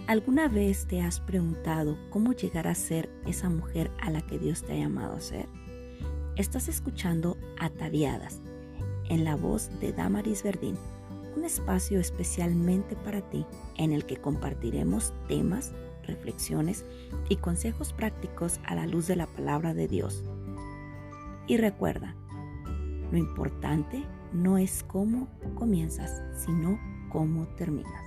¿Alguna vez te has preguntado cómo llegar a ser esa mujer a la que Dios te ha llamado a ser? Estás escuchando Ataviadas, en la voz de Damaris Verdín, un espacio especialmente para ti en el que compartiremos temas, reflexiones y consejos prácticos a la luz de la palabra de Dios. Y recuerda, lo importante no es cómo comienzas, sino cómo terminas.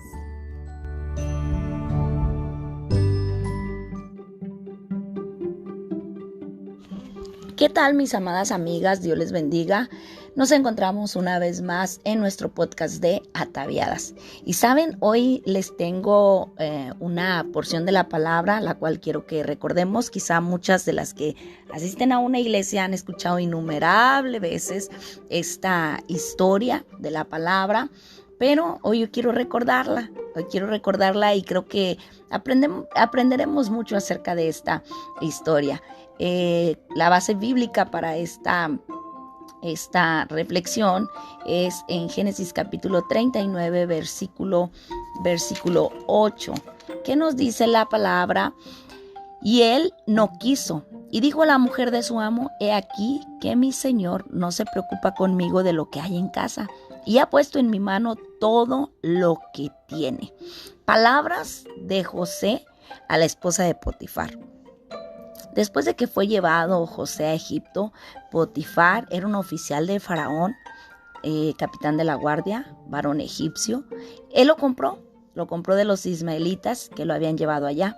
¿Qué tal, mis amadas amigas? Dios les bendiga. Nos encontramos una vez más en nuestro podcast de Ataviadas. Y saben, hoy les tengo una porción de la palabra, la cual quiero que recordemos. Quizá muchas de las que asisten a una iglesia han escuchado innumerables veces esta historia de la palabra, pero hoy yo quiero recordarla. Y creo que aprenderemos mucho acerca de esta historia. La base bíblica para esta reflexión es en Génesis capítulo 39, versículo 8, que nos dice la palabra: y él no quiso, y dijo a la mujer de su amo: he aquí que mi señor no se preocupa conmigo de lo que hay en casa, y ha puesto en mi mano todo lo que tiene. Palabras de José a la esposa de Potifar. Después de que fue llevado José a Egipto, Potifar era un oficial de Faraón, capitán de la guardia, varón egipcio. Él lo compró de los ismaelitas que lo habían llevado allá.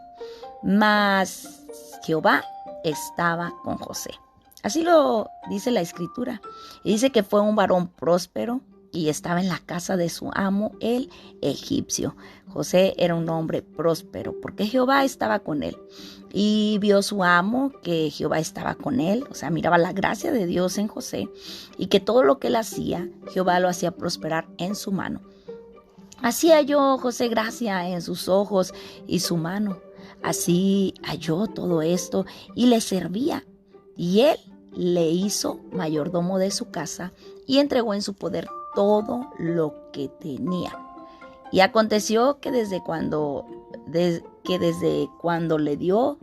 Mas Jehová estaba con José. Así lo dice la escritura. Y dice que fue un varón próspero y estaba en la casa de su amo, el egipcio. José era un hombre próspero porque Jehová estaba con él. Y vio su amo que Jehová estaba con él, o sea, miraba la gracia de Dios en José, y que todo lo que él hacía, Jehová lo hacía prosperar en su mano. Así halló José gracia en sus ojos y su mano. Así halló todo esto y le servía. Y él le hizo mayordomo de su casa y entregó en su poder todo lo que tenía. Y aconteció que desde cuando le dio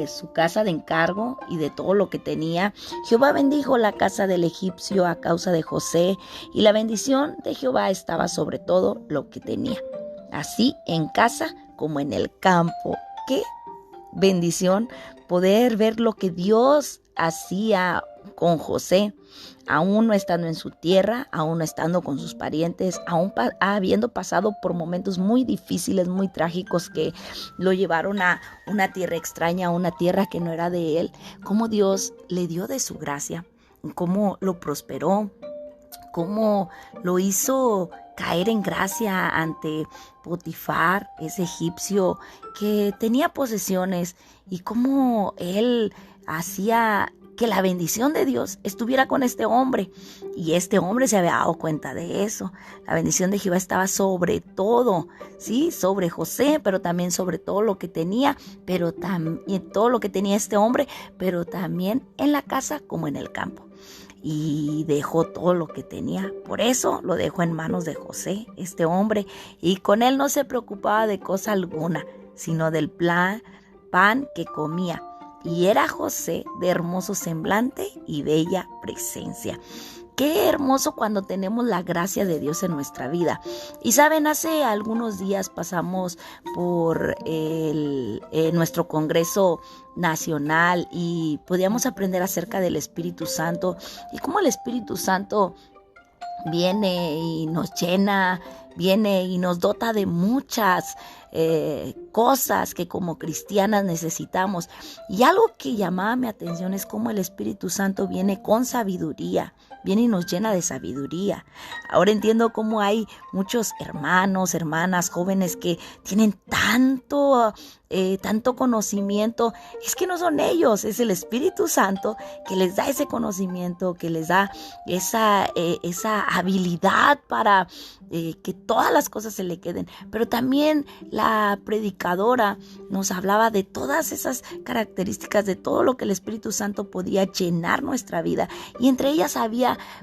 su casa de encargo y de todo lo que tenía, Jehová bendijo la casa del egipcio a causa de José, y la bendición de Jehová estaba sobre todo lo que tenía, así en casa como en el campo. ¡Qué bendición poder ver lo que Dios hacía con José, aún no estando en su tierra, aún no estando con sus parientes, aún habiendo pasado por momentos muy difíciles, muy trágicos que lo llevaron a una tierra extraña, a una tierra que no era de él? Cómo Dios le dio de su gracia, cómo lo prosperó, cómo lo hizo caer en gracia ante Potifar, ese egipcio que tenía posesiones, y cómo él hacía que la bendición de Dios estuviera con este hombre, y este hombre se había dado cuenta de eso. La bendición de Jehová estaba sobre todo, sí, sobre José, pero también sobre todo lo que tenía, pero también todo lo que tenía este hombre, pero también en la casa como en el campo. Y dejó todo lo que tenía, por eso lo dejó en manos de José, este hombre, y con él no se preocupaba de cosa alguna, sino del pan que comía. Y era José de hermoso semblante y bella presencia. Qué hermoso cuando tenemos la gracia de Dios en nuestra vida. Y saben, hace algunos días pasamos por nuestro Congreso Nacional y podíamos aprender acerca del Espíritu Santo y cómo el Espíritu Santo viene y nos llena, viene y nos dota de muchas cosas que como cristianas necesitamos. Y algo que llamaba mi atención es cómo el Espíritu Santo viene con sabiduría, viene y nos llena de sabiduría. Ahora entiendo cómo hay muchos hermanos, hermanas, jóvenes que tienen tanto conocimiento. Es que no son ellos, es el Espíritu Santo que les da ese conocimiento, que les da esa habilidad para que todas las cosas se le queden. Pero también la predicadora nos hablaba de todas esas características, de todo lo que el Espíritu Santo podía llenar nuestra vida, y entre ellas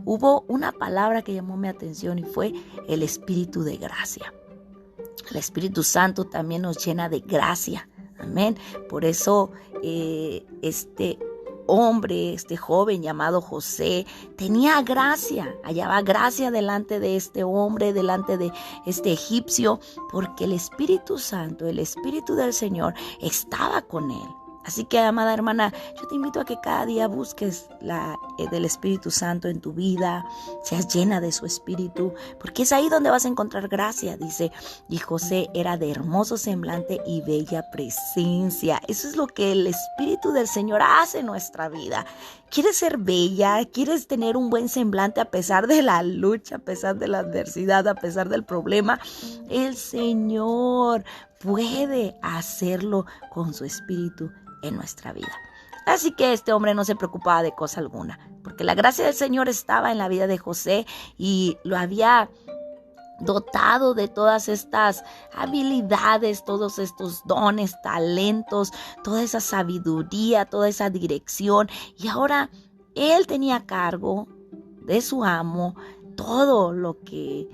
hubo una palabra que llamó mi atención, y fue el Espíritu de gracia. El Espíritu Santo también nos llena de gracia. Amén. Por eso este hombre, este joven llamado José, tenía gracia, hallaba gracia delante de este hombre, delante de este egipcio, porque el Espíritu Santo, el Espíritu del Señor estaba con él. Así que, amada hermana, yo te invito a que cada día busques del Espíritu Santo en tu vida, seas llena de su Espíritu, porque es ahí donde vas a encontrar gracia, dice. Y José era de hermoso semblante y bella presencia. Eso es lo que el Espíritu del Señor hace en nuestra vida. ¿Quieres ser bella? ¿Quieres tener un buen semblante a pesar de la lucha, a pesar de la adversidad, a pesar del problema? El Señor puede hacerlo con su Espíritu en nuestra vida. Así que este hombre no se preocupaba de cosa alguna, porque la gracia del Señor estaba en la vida de José y lo había dotado de todas estas habilidades, todos estos dones, talentos, toda esa sabiduría, toda esa dirección. Y ahora él tenía a cargo de su amo todo lo que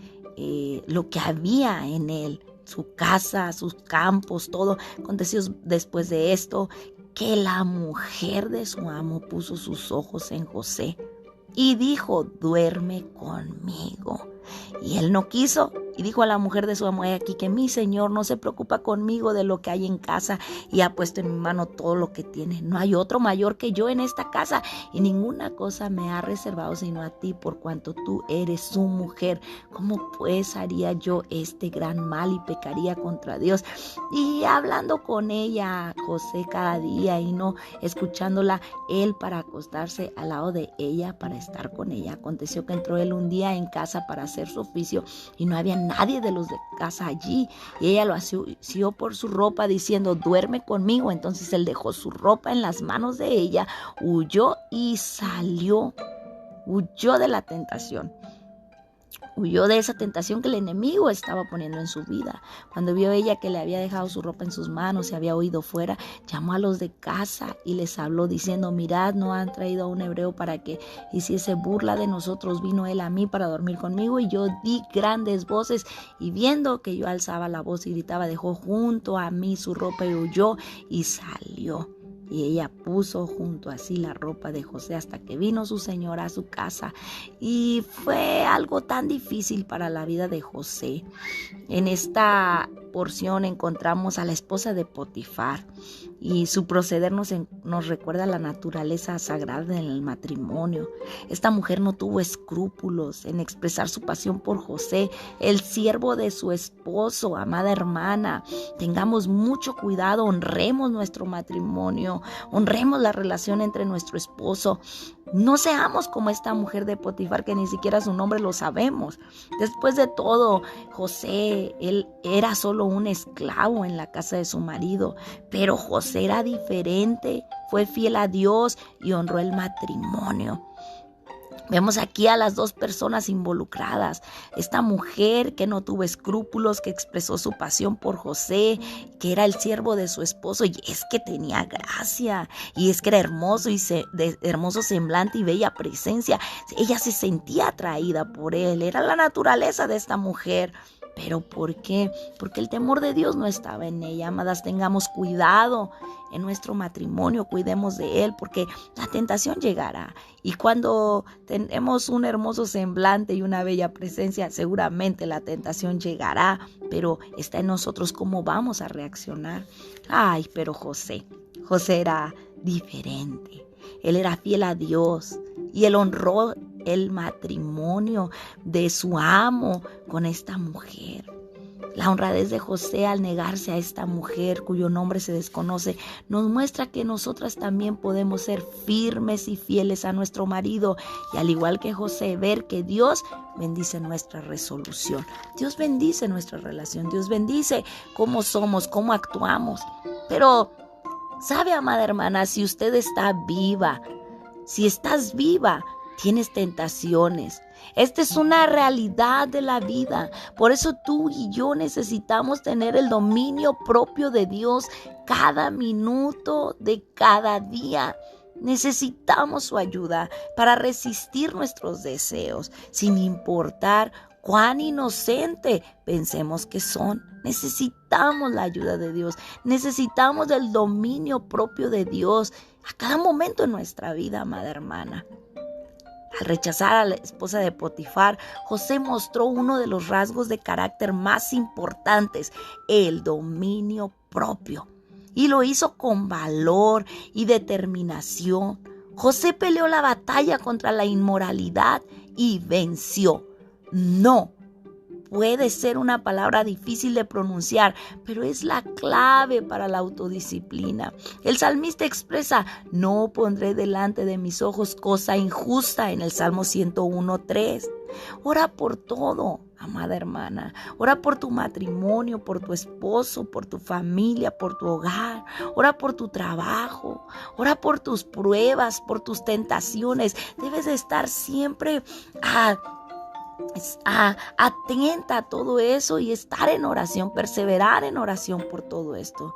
había en él. Su casa, sus campos, todo. Aconteció después de esto que la mujer de su amo puso sus ojos en José y dijo: duerme conmigo. Y él no quiso y dijo a la mujer de su amo: he aquí que mi señor no se preocupa conmigo de lo que hay en casa y ha puesto en mi mano todo lo que tiene. No hay otro mayor que yo en esta casa y ninguna cosa me ha reservado sino a ti, por cuanto tú eres su mujer. ¿Cómo pues haría yo este gran mal y pecaría contra Dios? Y hablando con ella José cada día y no escuchándola él para acostarse al lado de ella para estar con ella, aconteció que entró él un día en casa para hacer su oficio y no había nadie de los de casa allí, y ella lo asió por su ropa diciendo: duerme conmigo. Entonces él dejó su ropa en las manos de ella, huyó y salió, huyó de la tentación. Huyó de esa tentación que el enemigo estaba poniendo en su vida. Cuando vio ella que le había dejado su ropa en sus manos, se había huido fuera, llamó a los de casa y les habló diciendo: mirad, no han traído a un hebreo para que hiciese burla de nosotros. Vino él a mí para dormir conmigo y yo di grandes voces, y viendo que yo alzaba la voz y gritaba, dejó junto a mí su ropa y huyó y salió. Y ella puso junto a sí la ropa de José hasta que vino su señora a su casa. Y fue algo tan difícil para la vida de José. En esta porción encontramos a la esposa de Potifar. Y su proceder nos recuerda la naturaleza sagrada del matrimonio. Esta mujer no tuvo escrúpulos en expresar su pasión por José, el siervo de su esposo. Amada hermana, tengamos mucho cuidado, honremos nuestro matrimonio, honremos la relación entre nuestro esposo. No seamos como esta mujer de Potifar que ni siquiera su nombre lo sabemos. Después de todo, José, él era solo un esclavo en la casa de su marido, pero José era diferente, fue fiel a Dios y honró el matrimonio. Vemos aquí a las dos personas involucradas. Esta mujer que no tuvo escrúpulos, que expresó su pasión por José, que era el siervo de su esposo, y es que tenía gracia, y es que era hermoso y de hermoso semblante y bella presencia. Ella se sentía atraída por él, era la naturaleza de esta mujer. ¿Pero por qué? Porque el temor de Dios no estaba en ella. Amadas, tengamos cuidado en nuestro matrimonio, cuidemos de él, porque la tentación llegará. Y cuando tenemos un hermoso semblante y una bella presencia, seguramente la tentación llegará, pero está en nosotros cómo vamos a reaccionar. Ay, pero José era diferente. Él era fiel a Dios y él honró el matrimonio de su amo con esta mujer. La honradez de José al negarse a esta mujer cuyo nombre se desconoce nos muestra que nosotras también podemos ser firmes y fieles a nuestro marido, y al igual que José, ver que Dios bendice nuestra resolución. Dios bendice nuestra relación, Dios bendice cómo somos, cómo actuamos. Pero ¿sabe, amada hermana? Si usted está viva, si estás viva, tienes tentaciones. Esta es una realidad de la vida. Por eso tú y yo necesitamos tener el dominio propio de Dios cada minuto de cada día. Necesitamos su ayuda para resistir nuestros deseos, sin importar cuán inocente pensemos que son. Necesitamos la ayuda de Dios. Necesitamos el dominio propio de Dios a cada momento en nuestra vida, amada hermana. Al rechazar a la esposa de Potifar, José mostró uno de los rasgos de carácter más importantes, el dominio propio. Y lo hizo con valor y determinación. José peleó la batalla contra la inmoralidad y venció. No. Puede ser una palabra difícil de pronunciar, pero es la clave para la autodisciplina. El salmista expresa: no pondré delante de mis ojos cosa injusta, en el Salmo 101:3. Ora por todo, amada hermana. Ora por tu matrimonio, por tu esposo, por tu familia, por tu hogar. Ora por tu trabajo. Ora por tus pruebas, por tus tentaciones. Debes de estar siempre atenta a todo eso y estar en oración, perseverar en oración por todo esto.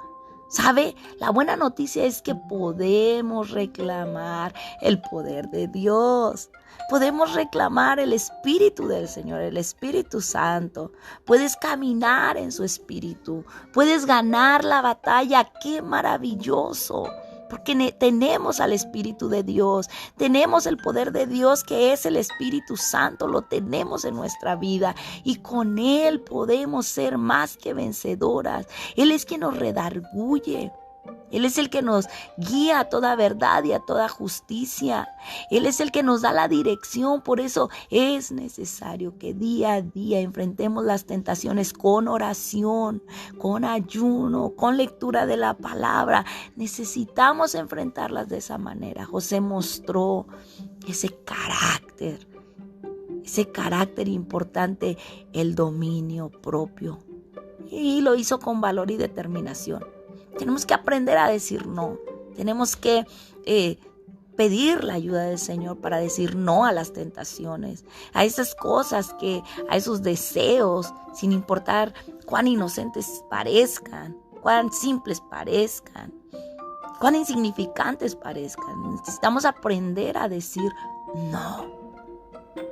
¿Sabe? La buena noticia es que podemos reclamar el poder de Dios. Podemos reclamar el Espíritu del Señor, el Espíritu Santo. Puedes caminar en su Espíritu. Puedes ganar la batalla. ¡Qué maravilloso! Porque tenemos al Espíritu de Dios, tenemos el poder de Dios que es el Espíritu Santo, lo tenemos en nuestra vida y con Él podemos ser más que vencedoras. Él es quien nos redarguye. Él es el que nos guía a toda verdad y a toda justicia. Él es el que nos da la dirección. Por eso es necesario que día a día enfrentemos las tentaciones con oración, con ayuno, con lectura de la palabra. Necesitamos enfrentarlas de esa manera. José mostró ese carácter importante, el dominio propio. Y lo hizo con valor y determinación. Tenemos que aprender a decir no. Tenemos que pedir la ayuda del Señor para decir no a las tentaciones, a esas cosas, a esos deseos, sin importar cuán inocentes parezcan, cuán simples parezcan, cuán insignificantes parezcan. Necesitamos aprender a decir no.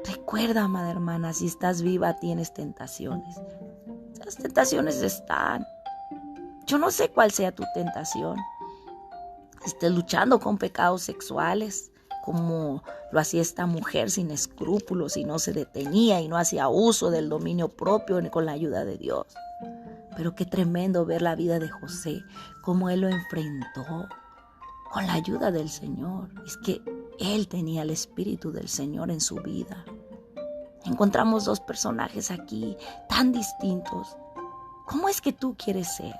Recuerda, amada hermana, si estás viva tienes tentaciones. Las tentaciones están. Yo no sé cuál sea tu tentación. Estés luchando con pecados sexuales, como lo hacía esta mujer sin escrúpulos y no se detenía y no hacía uso del dominio propio ni con la ayuda de Dios. Pero qué tremendo ver la vida de José, cómo él lo enfrentó con la ayuda del Señor. Es que él tenía el Espíritu del Señor en su vida. Encontramos dos personajes aquí tan distintos. ¿Cómo es que tú quieres ser?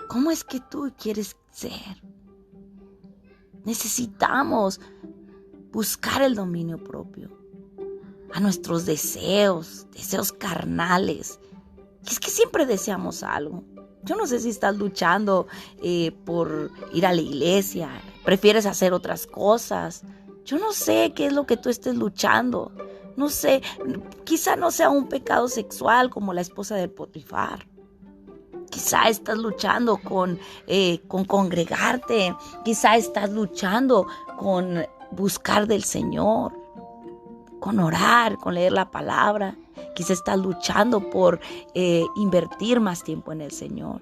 ¿Cómo es que tú quieres ser? Necesitamos buscar el dominio propio a nuestros deseos carnales. Y es que siempre deseamos algo. Yo no sé si estás luchando por ir a la iglesia, prefieres hacer otras cosas. Yo no sé qué es lo que tú estés luchando. No sé, quizá no sea un pecado sexual como la esposa de Potifar. Quizá estás luchando con congregarte. Quizá estás luchando con buscar del Señor, con orar, con leer la palabra. Quizá estás luchando por invertir más tiempo en el Señor.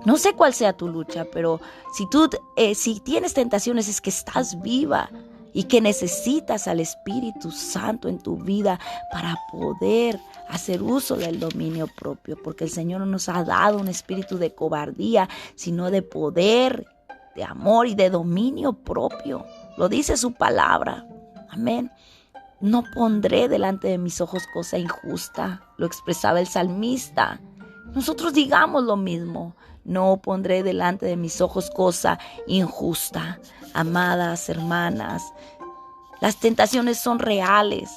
No sé cuál sea tu lucha, pero si tienes tentaciones es que estás viva y que necesitas al Espíritu Santo en tu vida para poder hacer uso del dominio propio, porque el Señor no nos ha dado un espíritu de cobardía, sino de poder, de amor y de dominio propio. Lo dice su palabra. Amén. No pondré delante de mis ojos cosa injusta, lo expresaba el salmista. Nosotros digamos lo mismo. No pondré delante de mis ojos cosa injusta. Amadas hermanas, las tentaciones son reales.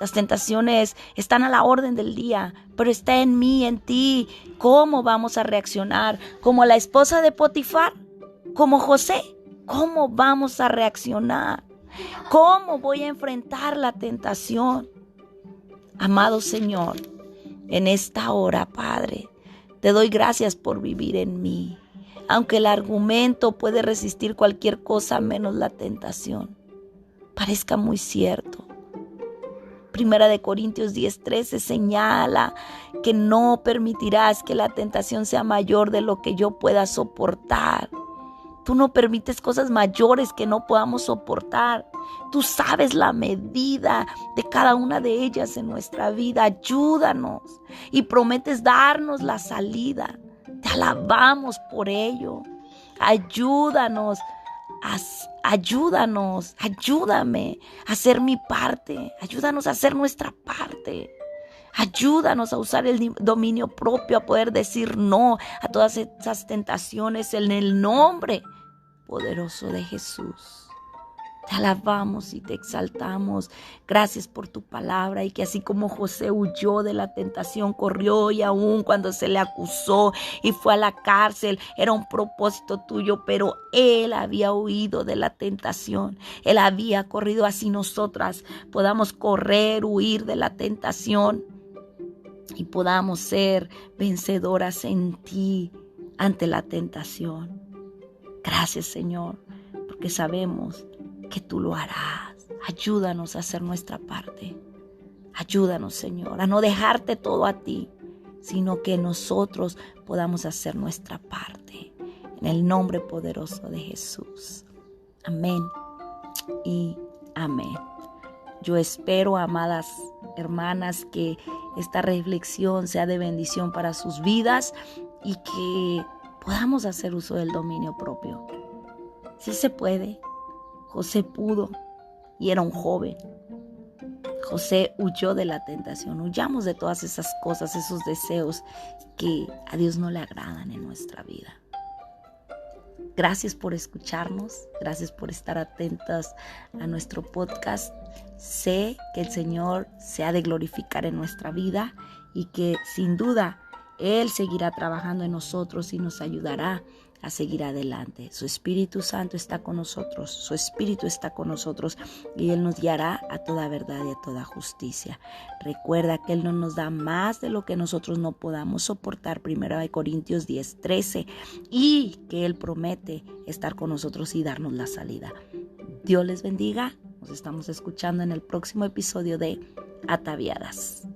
Las tentaciones están a la orden del día, pero está en mí, en ti. ¿Cómo vamos a reaccionar? ¿Como la esposa de Potifar? ¿Como José? ¿Cómo vamos a reaccionar? ¿Cómo voy a enfrentar la tentación? Amado Señor, en esta hora, Padre, te doy gracias por vivir en mí. Aunque el argumento puede resistir cualquier cosa menos la tentación, parezca muy cierto. Primera de Corintios 10:13 señala que no permitirás que la tentación sea mayor de lo que yo pueda soportar. Tú no permites cosas mayores que no podamos soportar. Tú sabes la medida de cada una de ellas en nuestra vida. Ayúdanos y prometes darnos la salida. Te alabamos por ello. Ayúdame a hacer mi parte. Ayúdanos a hacer nuestra parte. Ayúdanos a usar el dominio propio, a poder decir no a todas esas tentaciones en el nombre poderoso de Jesús. Te alabamos y te exaltamos. Gracias por tu palabra y que así como José huyó de la tentación, corrió y aún cuando se le acusó y fue a la cárcel, era un propósito tuyo, pero él había huido de la tentación. Él había corrido, así nosotras podamos correr, huir de la tentación y podamos ser vencedoras en ti ante la tentación. Gracias, Señor, porque sabemos que tú lo harás. Ayúdanos a hacer nuestra parte. Ayúdanos, Señor, a no dejarte todo a ti, sino que nosotros podamos hacer nuestra parte. En el nombre poderoso de Jesús. Amén y amén. Yo espero, amadas hermanas, que esta reflexión sea de bendición para sus vidas y que podamos hacer uso del dominio propio. Sí se puede. José pudo y era un joven. José huyó de la tentación. Huyamos de todas esas cosas, esos deseos que a Dios no le agradan en nuestra vida. Gracias por escucharnos. Gracias por estar atentas a nuestro podcast. Sé que el Señor se ha de glorificar en nuestra vida y que sin duda Él seguirá trabajando en nosotros y nos ayudará a seguir adelante. Su Espíritu Santo está con nosotros, su Espíritu está con nosotros y Él nos guiará a toda verdad y a toda justicia. Recuerda que Él no nos da más de lo que nosotros no podamos soportar, 1 Corintios 10:13, y que Él promete estar con nosotros y darnos la salida. Dios les bendiga. Nos estamos escuchando en el próximo episodio de Ataviadas.